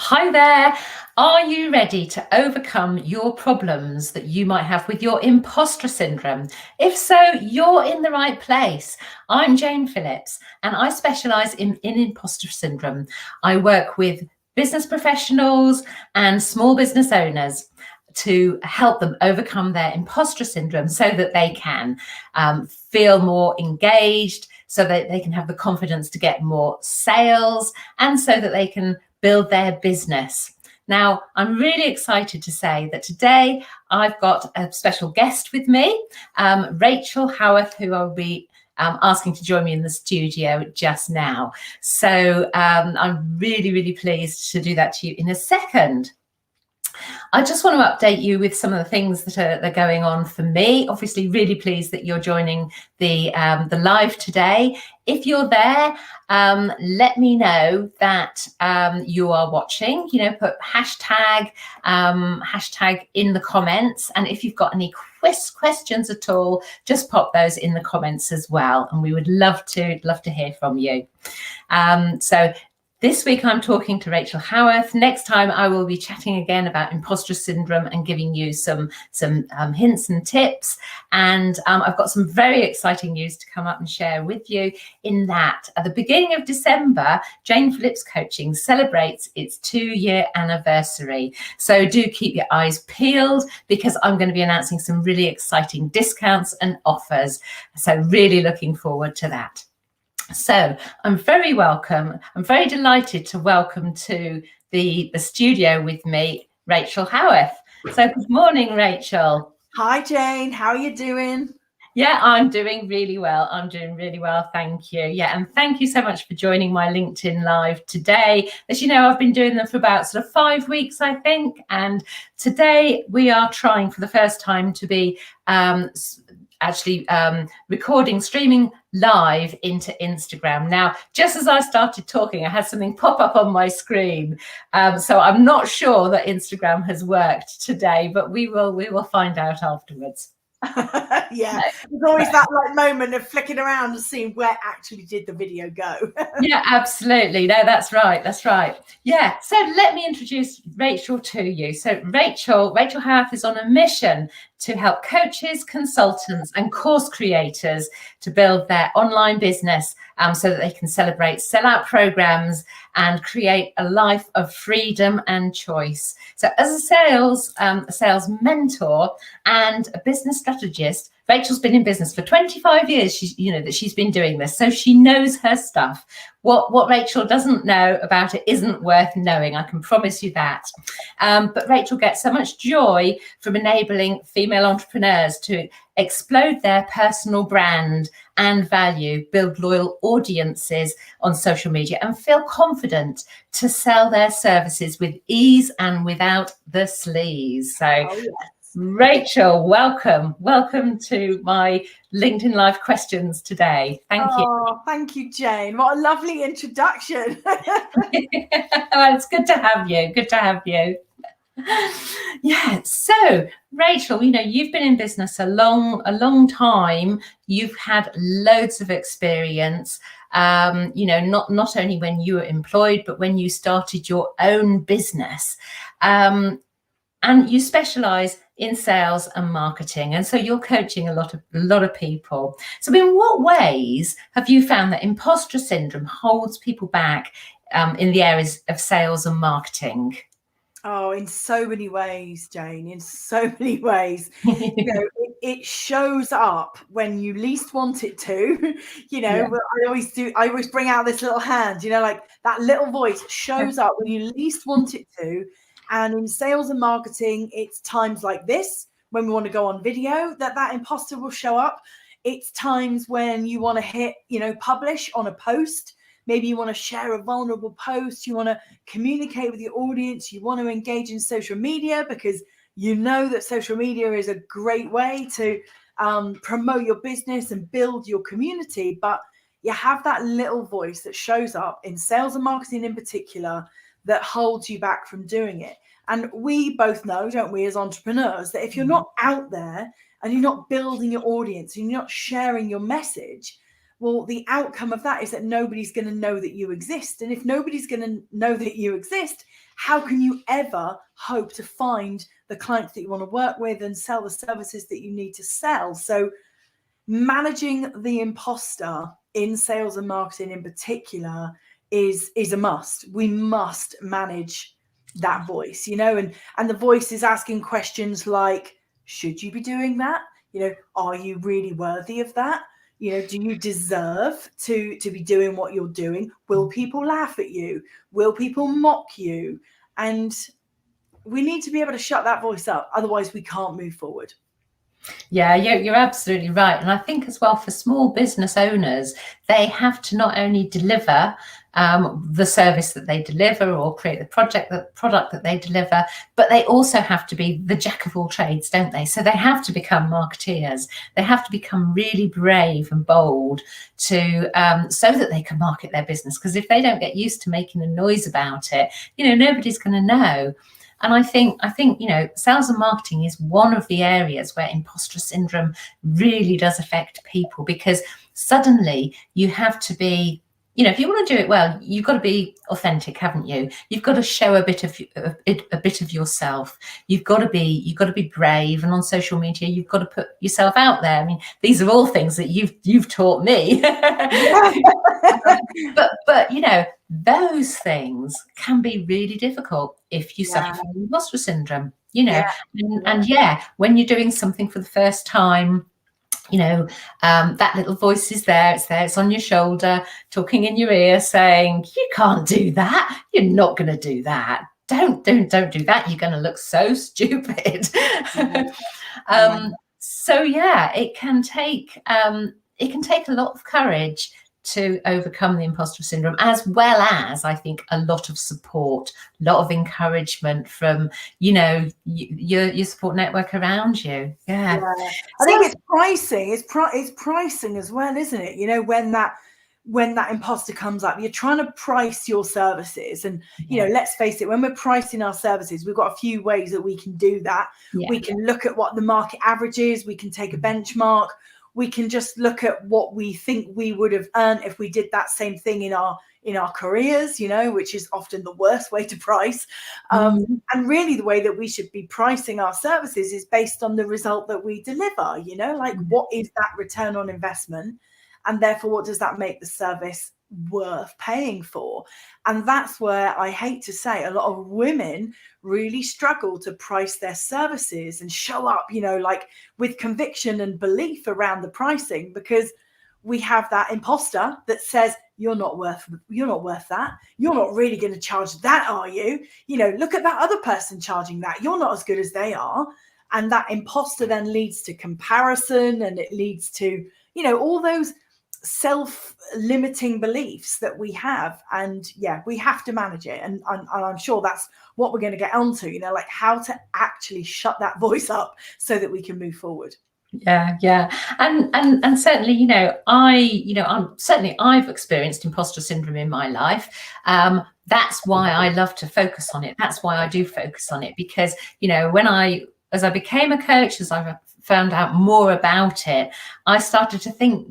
Hi there. Are you ready to overcome your problems that you might have with your imposter syndrome? If so, you're in the right place. I'm Jane Phillips and I specialise in imposter syndrome. I work with business professionals and small business owners to help them overcome their imposter syndrome so that they can feel more engaged, so that they can have the confidence to get more sales, and so that they can build their business. Now, I'm really excited to say that today I've got a special guest with me, Rachael Howourth, who I'll be asking to join me in the studio just now. So I'm really, really pleased to do that to you in a second. I just want to update you with some of the things that are going on for me. Obviously, really pleased that you're joining the live today. If you're there, let me know that you are watching. You know, put hashtag in the comments, and if you've got any questions at all, just pop those in the comments as well, and we would love to hear from you. So this week I'm talking to Rachael Howourth. Next time I will be chatting again about imposter syndrome and giving you some hints and tips. And I've got some very exciting news to come up and share with you, in that at the beginning of December, Jane Phillips Coaching celebrates its 2-year anniversary. So do keep your eyes peeled, because I'm going to be announcing some really exciting discounts and offers. So really looking forward to that. So I'm very delighted to welcome to the studio with me, Rachael Howourth. So good morning, Rachael. Hi, Jane. How are you doing? Yeah, I'm doing really well. I'm doing really well. Thank you. Yeah, and thank you so much for joining my LinkedIn Live today. As you know, I've been doing them for about sort of 5 weeks, I think. And today we are trying for the first time to be streaming live into Instagram. Now, just as I started talking, I had something pop up on my screen. So I'm not sure that Instagram has worked today, but we will find out afterwards. Yeah, there's always that moment of flicking around and seeing where actually did the video go. Yeah, absolutely. No, that's right. That's right. Yeah. So let me introduce Rachael to you. So Rachael Howourth is on a mission to help coaches, consultants, and course creators to build their online business so that they can celebrate sellout programs and create a life of freedom and choice. So as a sales mentor and a business strategist, Rachael's been in business for 25 years. She's been doing this, so she knows her stuff. What Rachael doesn't know about it isn't worth knowing, I can promise you that. But Rachael gets so much joy from enabling female entrepreneurs to explode their personal brand and value, build loyal audiences on social media, and feel confident to sell their services with ease and without the sleaze. So Rachael, welcome to my LinkedIn Live questions today. Thank you. Oh, thank you, Jane. What a lovely introduction. Well, it's good to have you. Good to have you. Yeah. So, Rachael, you've been in business a long time. You've had loads of experience. Not only when you were employed, but when you started your own business. And you specialize in sales and marketing, and so you're coaching a lot of people. So in what ways have you found that imposter syndrome holds people back in the areas of sales and marketing? Oh, in so many ways, Jane, in so many ways. It shows up when you least want it to. Yeah. I always bring out this little hand, like that little voice shows up when you least want it to. And in sales and marketing, it's times like this, when we want to go on video, that imposter will show up. It's times when you want to hit, publish on a post. Maybe you want to share a vulnerable post. You want to communicate with your audience. You want to engage in social media because you know that social media is a great way to promote your business and build your community. But you have that little voice that shows up in sales and marketing in particular that holds you back from doing it. And we both know, don't we, as entrepreneurs, that if you're not out there and you're not building your audience and you're not sharing your message, Well, the outcome of that is that nobody's going to know that you exist. And if nobody's going to know that you exist, how can you ever hope to find the clients that you want to work with and sell the services that you need to sell? So managing the imposter in sales and marketing in particular is a must. We must manage that voice, you know, and the voice is asking questions like, should you be doing that? You know, are you really worthy of that? You know, do you deserve to be doing what you're doing? Will people laugh at you? Will people mock you? And we need to be able to shut that voice up. Otherwise, we can't move forward. Yeah, you're absolutely right. And I think as well for small business owners, they have to not only deliver the service that they deliver or create the product that they deliver, but they also have to be the jack of all trades, don't they? So they have to become marketeers. They have to become really brave and bold to so that they can market their business. Because if they don't get used to making a noise about it, you know, nobody's going to know. And I think, you know, sales and marketing is one of the areas where imposter syndrome really does affect people, because suddenly you have to be, you know, if you want to do it well, you've got to be authentic, haven't you? You've got to show a bit of yourself. You've got to be brave, and on social media, you've got to put yourself out there. I mean, these are all things that you've taught me. but you know, those things can be really difficult if you suffer from imposter syndrome, you know. And when you're doing something for the first time, you know, that little voice is there, it's on your shoulder, talking in your ear, saying, you can't do that, you're not going to do that, don't do that, you're going to look so stupid. So yeah, it can take a lot of courage to overcome the imposter syndrome, as well as, I think, a lot of support, a lot of encouragement from, you know, your support network around you. I think it's pricing. It's pricing as well, isn't it? You know, when that imposter comes up, you're trying to price your services, and you know, let's face it, when we're pricing our services, we've got a few ways that we can do that. We can look at what the market average is, we can take a benchmark, we can just look at what we think we would have earned if we did that same thing in our careers, you know, which is often the worst way to price. And really the way that we should be pricing our services is based on the result that we deliver, you know, like what is that return on investment? And therefore, what does that make the service worth paying for? And that's where I hate to say a lot of women really struggle to price their services and show up, you know, like with conviction and belief around the pricing, because we have that imposter that says, you're not worth that. You're not really going to charge that, are you? You know, look at that other person charging that. You're not as good as they are. And that imposter then leads to comparison, and it leads to, you know, all those self-limiting beliefs that we have. And we have to manage it, and I'm sure that's what we're going to get onto, you know, like how to actually shut that voice up so that we can move forward. And certainly, you know, I've experienced imposter syndrome in my life. That's why I love to focus on it. That's why I do focus on it, because, you know, as I became a coach, as I found out more about it, I started to think,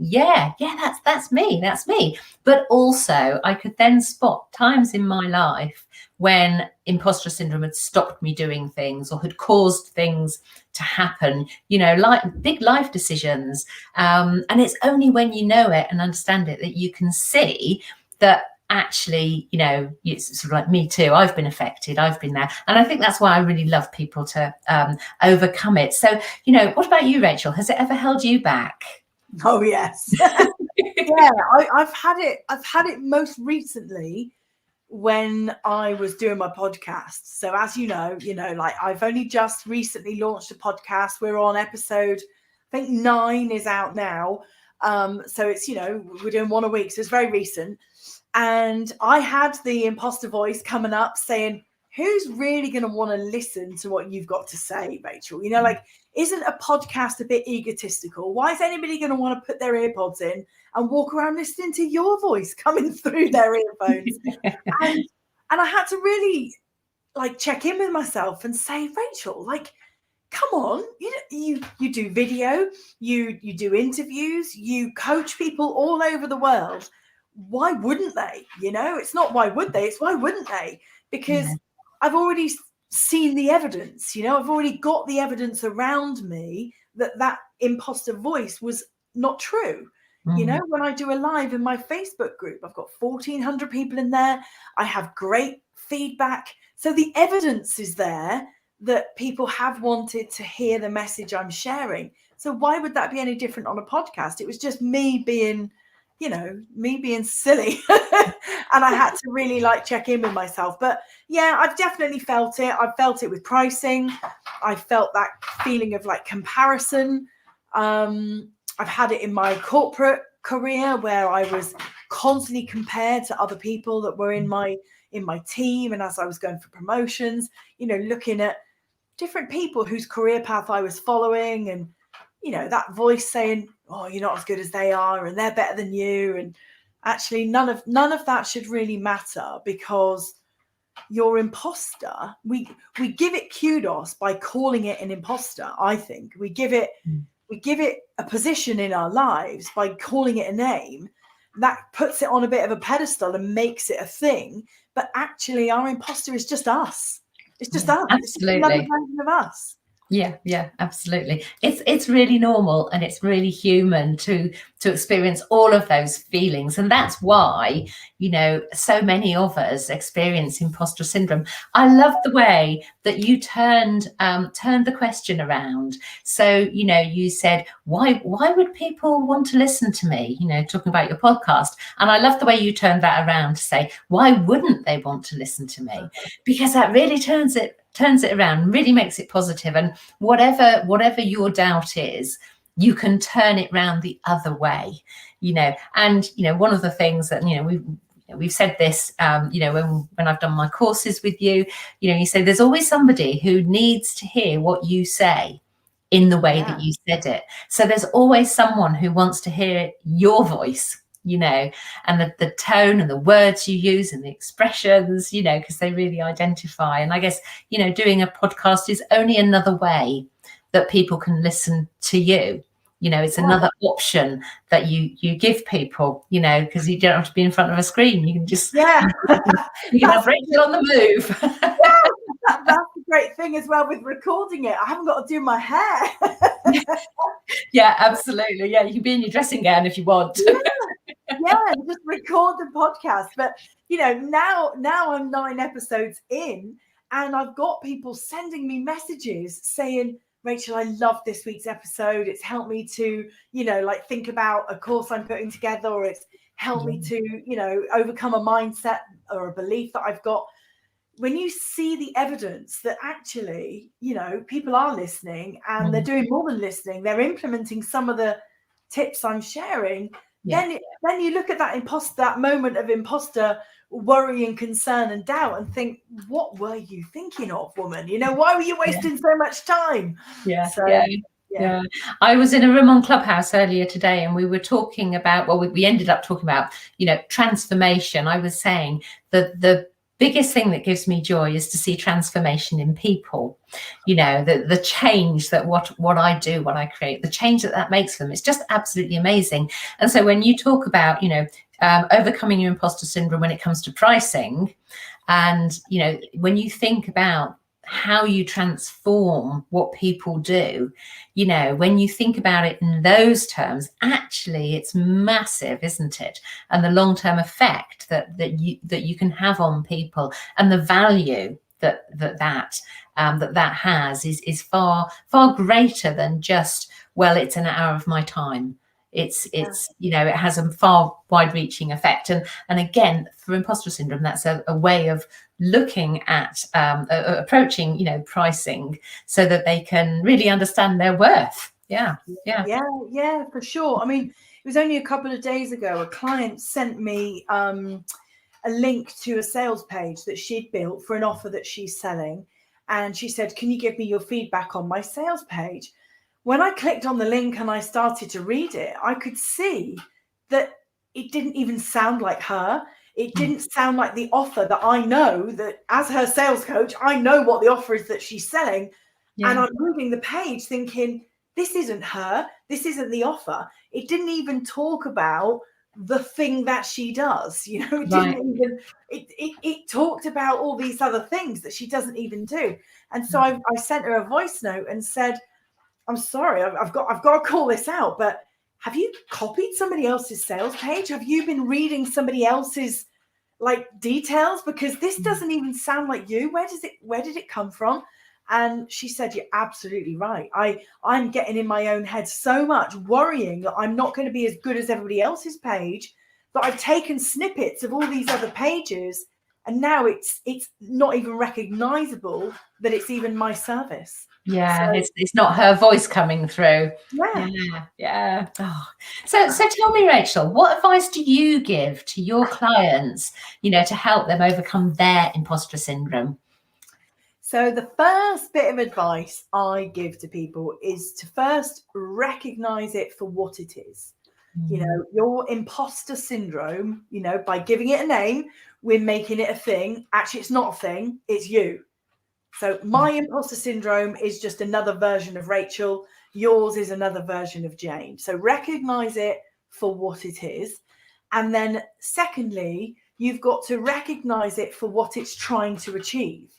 that's me. But also I could then spot times in my life when imposter syndrome had stopped me doing things or had caused things to happen, you know, like big life decisions. And it's only when you know it and understand it that you can see that actually, you know, it's sort of like me too. I've been affected. I've been there. And I think that's why I really love people to overcome it. So, you know, what about you, Rachel? Has it ever held you back? Oh, yes. I've had it most recently when I was doing my podcast. So as you know, like I've only just recently launched a podcast. We're on episode, I think 9 is out now. So it's, you know, we're doing one a week. So it's very recent. And I had the imposter voice coming up saying, who's really going to want to listen to what you've got to say, Rachel? You know, like, isn't a podcast a bit egotistical? Why is anybody going to want to put their earpods in and walk around listening to your voice coming through their earphones? And I had to really like check in with myself and say, Rachel, like, come on, you do video, you do interviews, you coach people all over the world. Why wouldn't they? It's not why would they, it's why wouldn't they? Because I've already seen the evidence. I've already got the evidence around me that imposter voice was not true. When I do a live in my Facebook group, I've got 1,400 people in there. I have great feedback. So the evidence is there that people have wanted to hear the message I'm sharing. So why would that be any different on a podcast? It was just me being silly. And I had to really check in with myself. But yeah, I've definitely felt it. I've felt it with pricing. I felt that feeling of comparison. I've had it in my corporate career where I was constantly compared to other people that were in my team. And as I was going for promotions, looking at different people whose career path I was following, and that voice saying, oh, you're not as good as they are and they're better than you. And actually none of that should really matter, because your imposter, we give it kudos by calling it an imposter. I think we give it a position in our lives by calling it a name that puts it on a bit of a pedestal and makes it a thing. But actually our imposter is just us. It's just us. Absolutely. It's just another version of us. Yeah, absolutely. It's really normal and it's really human to experience all of those feelings. And that's why, so many of us experience imposter syndrome. I love the way that you turned the question around. So, you said, why would people want to listen to me, talking about your podcast? And I love the way you turned that around to say, why wouldn't they want to listen to me? Because that really turns it around, really makes it positive. And whatever your doubt is, you can turn it round the other way, and one of the things that we've said this when I've done my courses with you, you say there's always somebody who needs to hear what you say in the way that you said it. So there's always someone who wants to hear your voice, and the tone and the words you use and the expressions, because they really identify. And I guess, doing a podcast is only another way that people can listen to you. It's another option that you give people, because you don't have to be in front of a screen. You can just, you can have Rachael on the move. That's the great thing as well with recording it. I haven't got to do my hair. Yeah, absolutely. Yeah, you can be in your dressing gown if you want. Yeah, just record the podcast. But now I'm 9 episodes in, and I've got people sending me messages saying, Rachael, I love this week's episode. It's helped me to, think about a course I'm putting together, or it's helped me to, overcome a mindset or a belief that I've got. When you see the evidence that actually, people are listening and they're doing more than listening, they're implementing some of the tips I'm sharing, then you look at that moment of imposter worry and concern and doubt and think, what were you thinking of, woman? Why were you wasting so much time? Yeah. I was in a room on Clubhouse earlier today, and we were talking about, we ended up talking about, transformation. I was saying that the biggest thing that gives me joy is to see transformation in people, the change that what I do, what I create, the change that makes them. It's just absolutely amazing. And so when you talk about, overcoming your imposter syndrome when it comes to pricing, and, when you think about how you transform what people do, when you think about it in those terms, actually it's massive, isn't it? And the long-term effect that you can have on people, and the value that has is far greater than just, well, it's an hour of my time. It's it has a far wide-reaching effect, and again, for imposter syndrome, that's a way of looking at approaching pricing so that they can really understand their worth. Yeah, for sure. I mean, it was only a couple of days ago, a client sent me a link to a sales page that she'd built for an offer that she's selling, and she said, can you give me your feedback on my sales page? When I clicked on the link and I started to read it, I could see that it didn't even sound like her. It didn't sound like the offer that I know, that as her sales coach, I know what the offer is that she's selling. And I'm moving the page thinking, this isn't her. This isn't the offer. It didn't even talk about the thing that she does. You know, it didn't even, it talked about all these other things that she doesn't even do. And so I sent her a voice note and said, I'm sorry, I've got to call this out, but have you copied somebody else's sales page? Have you been reading somebody else's like details? Because this doesn't even sound like you. Where did it come from? And she said, you're absolutely right. I'm getting in my own head so much, worrying that I'm not going to be as good as everybody else's page, that I've taken snippets of all these other pages, and now it's not even recognizable that it's even my service. Yeah, so, it's not her voice coming through. Yeah. Oh. So tell me, Rachel, what advice do you give to your clients, you know, to help them overcome their imposter syndrome? So the first bit of advice I give to people is to first recognize it for what it is. You know, your imposter syndrome, you know, by giving it a name, we're making it a thing. Actually, it's not a thing, it's you. So my imposter syndrome is just another version of Rachel. Yours is another version of Jane. So recognize it for what it is. And then secondly, you've got to recognize it for what it's trying to achieve.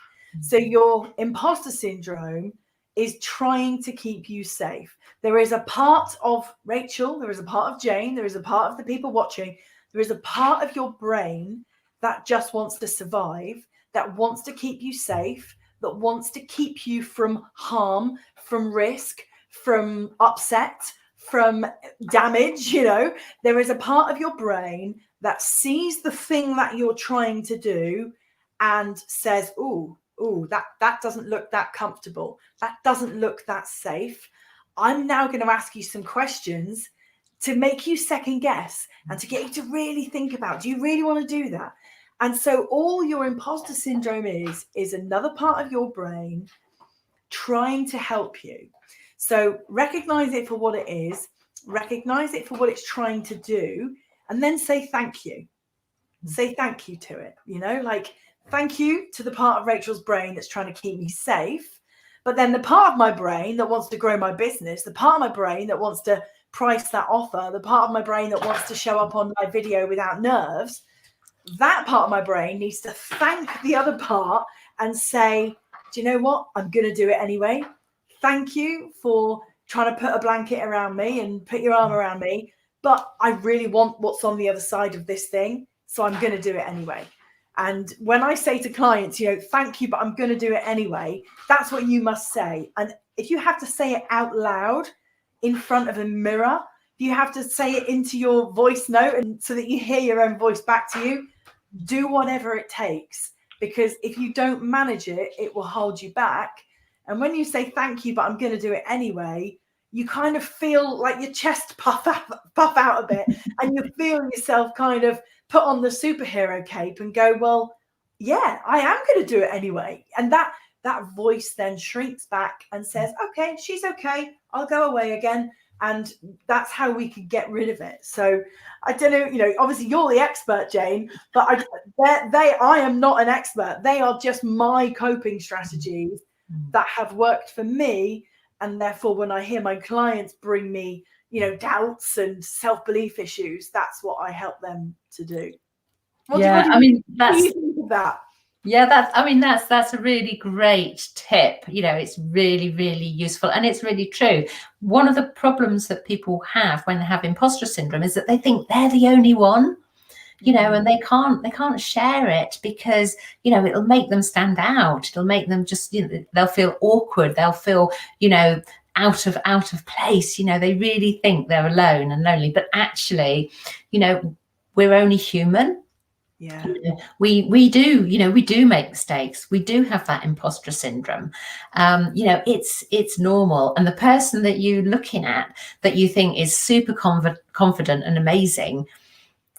So your imposter syndrome is trying to keep you safe. There is a part of Rachel, there is a part of Jane, there is a part of the people watching, there is a part of your brain that just wants to survive, that wants to keep you safe, that wants to keep you from harm, from risk, from upset, from damage. You know, there is a part of your brain that sees the thing that you're trying to do and says, ooh, that doesn't look that comfortable. That doesn't look that safe. I'm now going to ask you some questions to make you second guess and to get you to really think about, do you really want to do that? And so all your imposter syndrome is another part of your brain trying to help you. So recognize it for what it is, recognize it for what it's trying to do, and then say thank you. Say thank you to it, you know, like thank you to the part of Rachel's brain that's trying to keep me safe. But then the part of my brain that wants to grow my business, the part of my brain that wants to price that offer, the part of my brain that wants to show up on my video without nerves, that part of my brain needs to thank the other part and say, do you know what? I'm going to do it anyway. Thank you for trying to put a blanket around me and put your arm around me. But I really want what's on the other side of this thing. So I'm going to do it anyway. And when I say to clients, you know, thank you, but I'm going to do it anyway, that's what you must say. And if you have to say it out loud in front of a mirror, you have to say it into your voice note and so that you hear your own voice back to you, do whatever it takes. Because if you don't manage it, it will hold you back. And when you say thank you, but I'm going to do it anyway, you kind of feel like your chest puff out a bit and you feel yourself kind of put on the superhero cape and go, well, yeah, I am going to do it anyway. And that voice then shrinks back and says, okay, she's okay. I'll go away again. And that's how we can get rid of it. So I don't know, you know, obviously you're the expert, Jane, but I am not an expert. They are just my coping strategies that have worked for me. And therefore, when I hear my clients bring me, you know, doubts and self-belief issues, that's what I help them to do. What do you think of that? Yeah, that's a really great tip. You know, it's really, really useful and it's really true. One of the problems that people have when they have imposter syndrome is that they think they're the only one, you know, and they can't share it because, you know, it'll make them stand out. It'll make them just, you know, they'll feel awkward. They'll feel, you know, out of place. You know, they really think they're alone and lonely, but actually, you know, we're only human. Yeah, we do make mistakes. We do have that imposter syndrome. You know, it's normal. And the person that you're looking at that you think is super confident and amazing,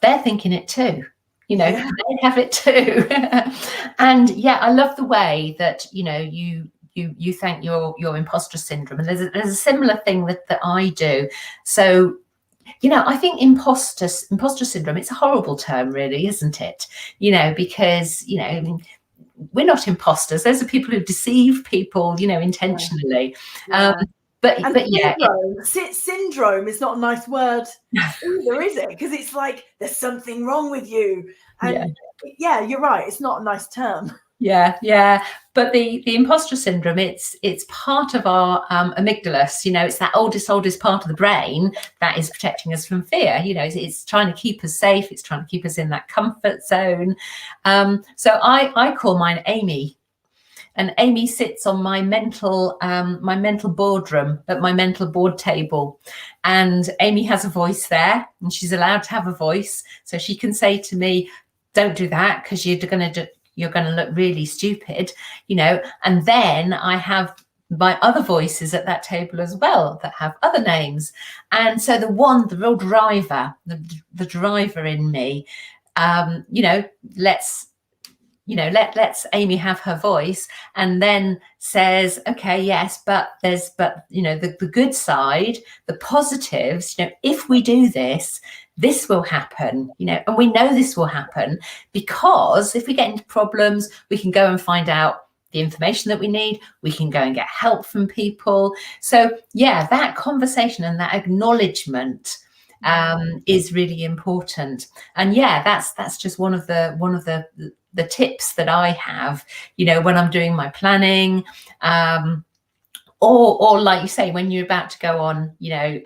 they're thinking it too. You know, they have it too. And yeah, I love the way that, you know, you thank your imposter syndrome. And there's a similar thing that I do. So, you know, I think imposter syndrome, it's a horrible term, really, isn't it? You know, because, you know, we're not imposters. Those are people who deceive people, you know, intentionally. Yeah. But yeah, syndrome is not a nice word either, is it? Because it's like there's something wrong with you, and yeah, you're right. It's not a nice term. Yeah. But the imposter syndrome, it's part of our amygdala. You know, it's that oldest part of the brain that is protecting us from fear. You know, it's trying to keep us safe. It's trying to keep us in that comfort zone. So I call mine Amy. And Amy sits on my mental boardroom, at my mental board table. And Amy has a voice there, and she's allowed to have a voice. So she can say to me, don't do that, because you're going to look really stupid, you know. And then I have my other voices at that table as well that have other names. And so the real driver, the driver in me, you know, let's Amy have her voice, and then says, okay, yes, but you know, the good side, the positives, you know, if we do this, this will happen, you know, and we know this will happen because if we get into problems, we can go and find out the information that we need. We can go and get help from people. So yeah, that conversation and that acknowledgement is really important. And yeah, that's just one of the tips that I have, you know, when I'm doing my planning, or like you say, when you're about to go on, your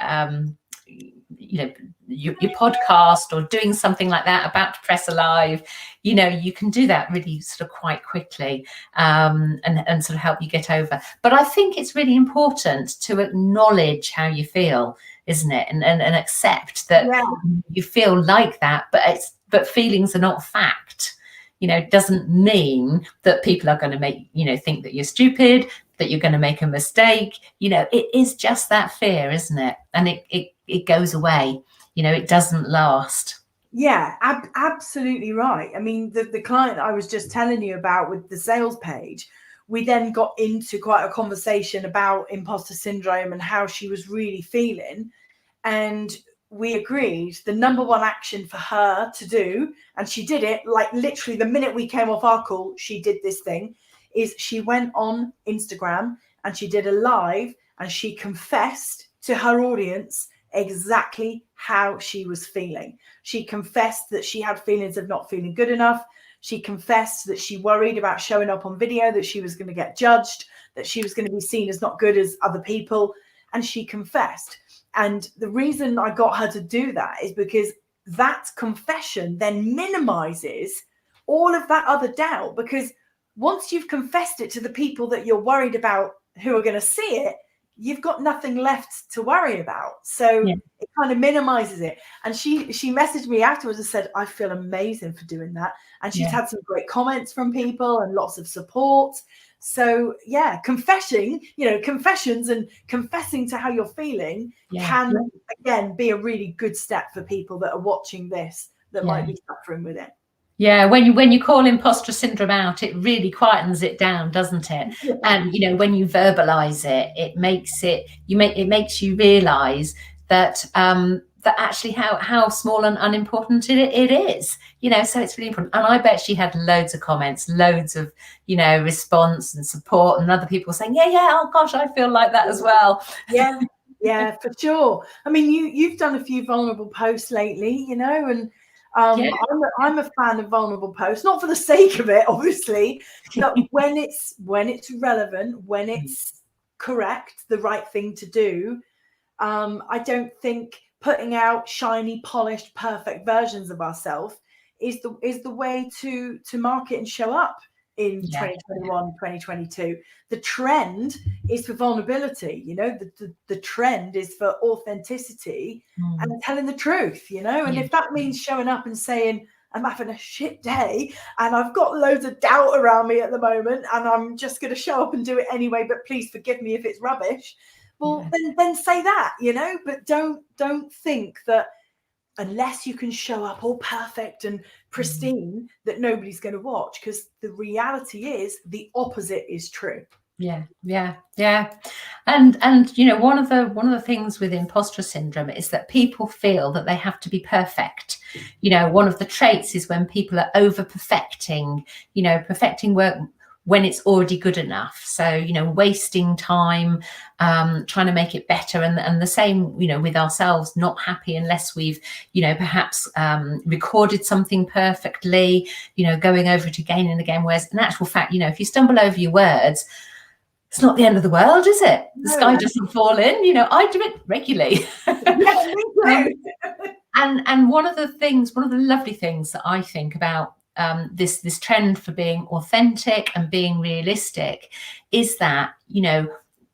podcast or doing something like that, about to press a live, you know, you can do that really sort of quite quickly, and sort of help you get over. But I think it's really important to acknowledge how you feel, isn't it? And accept that you feel like that, but feelings are not fact. You know, doesn't mean that people are going to make, you know, think that you're stupid, that you're going to make a mistake. You know, it is just that fear, isn't it? And it goes away. You know, it doesn't last. Yeah, absolutely right. I mean, the client I was just telling you about with the sales page, we then got into quite a conversation about imposter syndrome and how she was really feeling. And we agreed the number one action for her to do, and she did it like literally the minute we came off our call, she did this thing, is she went on Instagram and she did a live and she confessed to her audience exactly how she was feeling. She confessed that she had feelings of not feeling good enough. She confessed that she worried about showing up on video, that she was going to get judged, that she was going to be seen as not good as other people. And she confessed. And the reason I got her to do that is because that confession then minimizes all of that other doubt, because once you've confessed it to the people that you're worried about who are going to see it, you've got nothing left to worry about. So it kind of minimizes it. And she messaged me afterwards and said, I feel amazing for doing that. And she's had some great comments from people and lots of support. So yeah, confessions and confessing to how you're feeling can again be a really good step for people that are watching this that might be suffering with it. Yeah, when you call imposter syndrome out, it really quietens it down, doesn't it? Yeah. And you know, when you verbalize it, it makes you realize that that actually how small and unimportant it is. You know, so it's really important. And I bet she had loads of comments, loads of, you know, response and support, and other people saying, yeah, oh gosh, I feel like that as well. Yeah, for sure. I mean, you've done a few vulnerable posts lately, you know, and I'm a fan of vulnerable posts, not for the sake of it, obviously, but when it's relevant, when it's correct, the right thing to do. I don't think putting out shiny, polished, perfect versions of ourselves is the way to market and show up in 2021, 2022. The trend is for vulnerability, you know, the trend is for authenticity and telling the truth, you know, and if that means showing up and saying, I'm having a shit day and I've got loads of doubt around me at the moment and I'm just going to show up and do it anyway, but please forgive me if it's rubbish. Well, then say that, you know, but don't think that unless you can show up all perfect and pristine that nobody's going to watch, because the reality is the opposite is true. Yeah. And you know, one of the things with imposter syndrome is that people feel that they have to be perfect. You know, one of the traits is when people are over perfecting, you know, perfecting work when it's already good enough. So, you know, wasting time, trying to make it better, and the same, you know, with ourselves, not happy unless we've, you know, perhaps recorded something perfectly, you know, going over it again and again. Whereas in actual fact, you know, if you stumble over your words, it's not the end of the world, is it? The sky doesn't fall in. You know, I do it regularly. Yeah, me too. And one of the lovely things that I think about this trend for being authentic and being realistic is that, you know,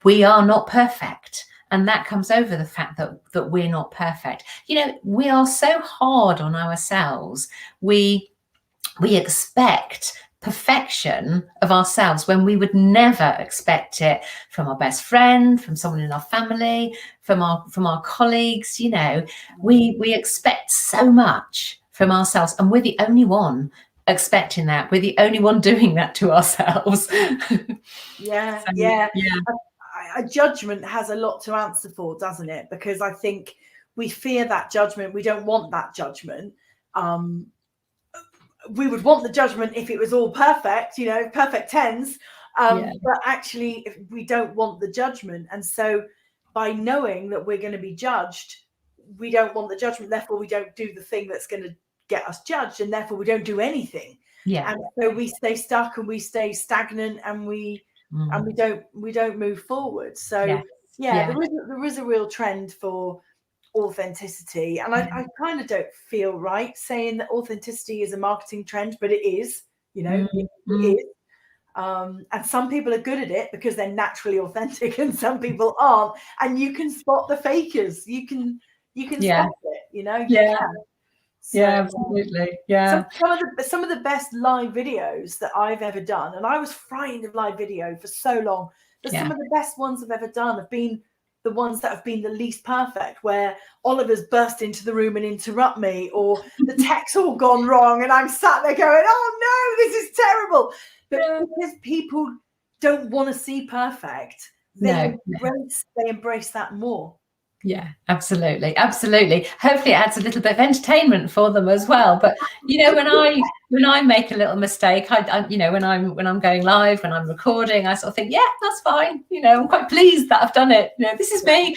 we are not perfect. And that comes over the fact that we're not perfect. You know, we are so hard on ourselves. We expect perfection of ourselves when we would never expect it from our best friend, from someone in our family, from our colleagues. You know, we expect so much from ourselves, and we're the only one expecting that. We're the only one doing that to ourselves. Yeah, So, yeah. yeah, A judgment has a lot to answer for, doesn't it? Because I think we fear that judgment. We don't want that judgment. We would want the judgment if it was all perfect, you know, perfect tens. yeah, But actually, if we don't want the judgment. And so by knowing that we're going to be judged, we don't want the judgment. Therefore, we don't do the thing that's going to get us judged. And therefore, we don't do anything. yeah. And so we stay stuck and we stay stagnant, and we don't move forward. So Yes, yeah, yeah, there is a real trend for authenticity, and I kind of don't feel right saying that authenticity is a marketing trend, but it is. You know, it is. And some people are good at it because they're naturally authentic, and some people aren't. And you can spot the fakers. You can yeah, spot it. You know, you yeah, can. yeah, So absolutely, yeah, some of the best live videos that I've ever done, and I was frightened of live video for so long, but some yeah. of the best ones I've ever done have been the ones that have been the least perfect, where Oliver's burst into the room and interrupt me, or the tech's all gone wrong and I'm sat there going, oh no, this is terrible. But Yeah. because people don't want to see perfect, No. they embrace that more. Yeah, absolutely. Hopefully it adds a little bit of entertainment for them as well. But you know, when I make a little mistake, I you know, when I'm going live, when I'm recording, I sort of think, yeah, that's fine. You know, I'm quite pleased that I've done it. You know, this is me.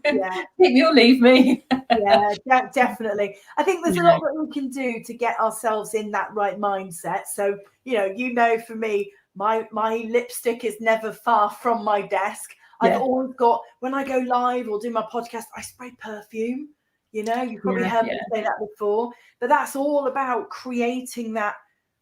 Yeah. Take me or leave me. Yeah, definitely. I think there's a Yeah, lot that we can do to get ourselves in that right mindset. So, you know, for me, my lipstick is never far from my desk. I've yeah, always got, when I go live or do my podcast, I spray perfume. You know, you've probably heard me say that before, but that's all about creating that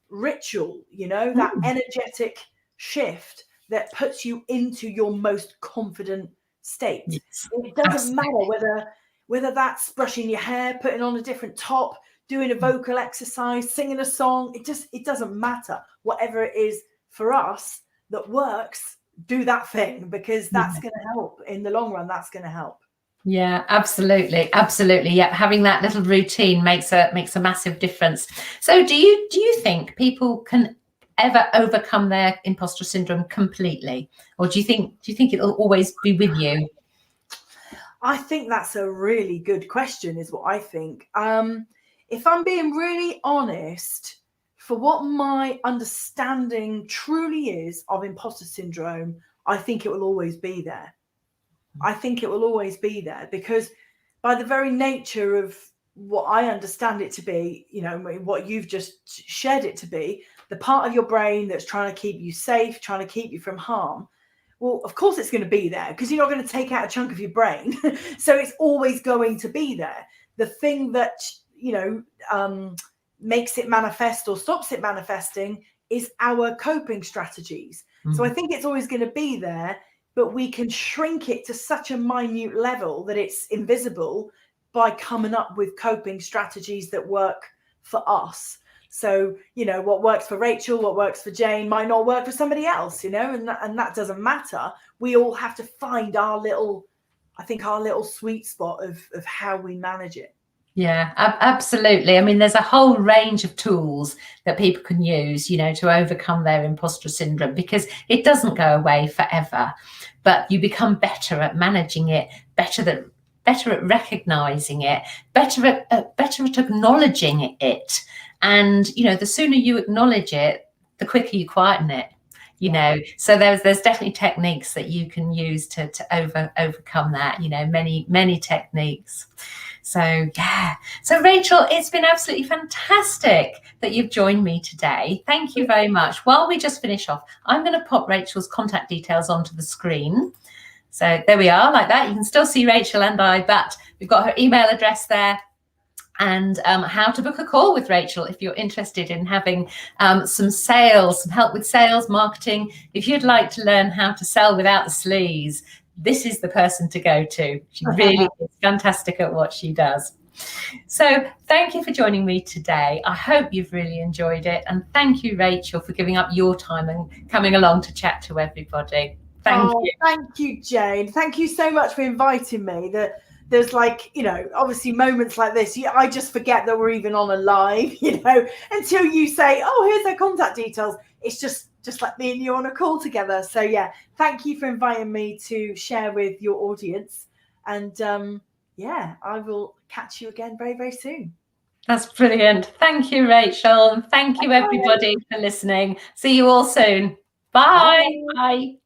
ritual, you know, that energetic shift that puts you into your most confident state. yes, It doesn't absolutely. matter whether that's brushing your hair, putting on a different top, doing a vocal exercise, singing a song. It doesn't matter. Whatever it is for us that works, do that thing, because that's going to help in the long run. That's going to help. Yeah, absolutely. Yeah, having that little routine makes a massive difference. So do you think people can ever overcome their imposter syndrome completely, or do you think it'll always be with you? I think that's a really good question, is what I think. If I'm being really honest, for what my understanding truly is of imposter syndrome, I think it will always be there. I think it will always be there, because by the very nature of what I understand it to be, you know, what you've just shared it to be, the part of your brain that's trying to keep you safe, trying to keep you from harm, well, of course it's going to be there, because you're not going to take out a chunk of your brain. So it's always going to be there. The thing that, you know, makes it manifest or stops it manifesting is our coping strategies. So I think it's always going to be there, but we can shrink it to such a minute level that it's invisible by coming up with coping strategies that work for us. So, you know, what works for Rachael, what works for Jane might not work for somebody else, you know, and that doesn't matter. We all have to find our little sweet spot of how we manage it. Yeah, absolutely. I mean, there's a whole range of tools that people can use, you know, to overcome their imposter syndrome, because it doesn't go away forever, but you become better at managing it, better at recognizing it, better at acknowledging it. And, you know, the sooner you acknowledge it, the quicker you quieten it. You know, so there's definitely techniques that you can use to overcome that, you know, many techniques. So yeah, so Rachel, it's been absolutely fantastic that you've joined me today. Thank you very much. While we just finish off, I'm going to pop Rachel's contact details onto the screen. So there we are, like that. You can still see Rachel and I, but we've got her email address there, and how to book a call with Rachel if you're interested in having some help with sales, marketing. If you'd like to learn how to sell without the sleaze, this is the person to go to. She really is fantastic at what she does. So thank you for joining me today. I hope you've really enjoyed it. And thank you, Rachel, for giving up your time and coming along to chat to everybody. Thank you. Thank you, Jane. Thank you so much for inviting me. There's like, you know, obviously moments like this, I just forget that we're even on a live, you know, until you say, oh, here's their contact details. It's just like me and you on a call together. So yeah, thank you for inviting me to share with your audience. And yeah, I will catch you again very, very soon. That's brilliant. Thank you, Rachel. And thank you, everybody, for listening. See you all soon. Bye. Bye.